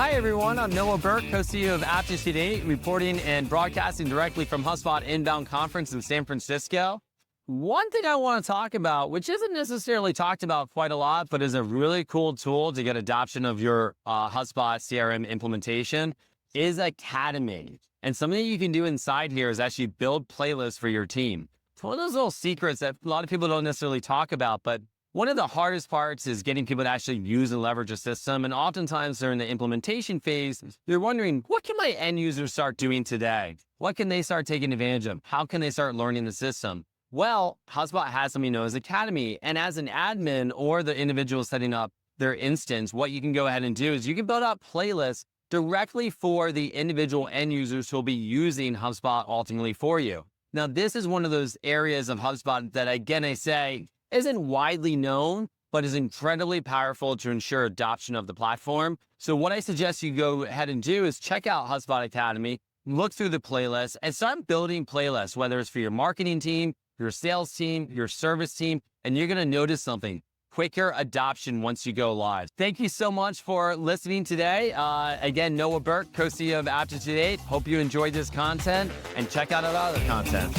Hi, everyone. I'm Noah Burke, co-CEO of Aptitude8, reporting and broadcasting directly from HubSpot Inbound Conference in San Francisco. One thing I want to talk about, which isn't necessarily talked about quite a lot, but is a really cool tool to get adoption of your HubSpot CRM implementation, is Academy. And something you can do inside here is actually build playlists for your team. It's one of those little secrets that a lot of people don't necessarily talk about, but one of the hardest parts is getting people to actually use and leverage a system. And oftentimes during the implementation phase, they're wondering, what can my end users start doing today? What can they start taking advantage of? How can they start learning the system? Well, HubSpot has something known as Academy. And as an admin or the individual setting up their instance, what you can go ahead and do is you can build out playlists directly for the individual end users who will be using HubSpot ultimately for you. Now, this is one of those areas of HubSpot that, again, I say, isn't widely known, but is incredibly powerful to ensure adoption of the platform. So what I suggest you go ahead and do is check out HubSpot Academy, look through the playlists, and start building playlists, whether it's for your marketing team, your sales team, your service team, and you're going to notice something: quicker adoption once you go live. Thank you so much for listening today. Again, Noah Burke, co-CEO of Aptitude8. Hope you enjoyed this content and check out our other content.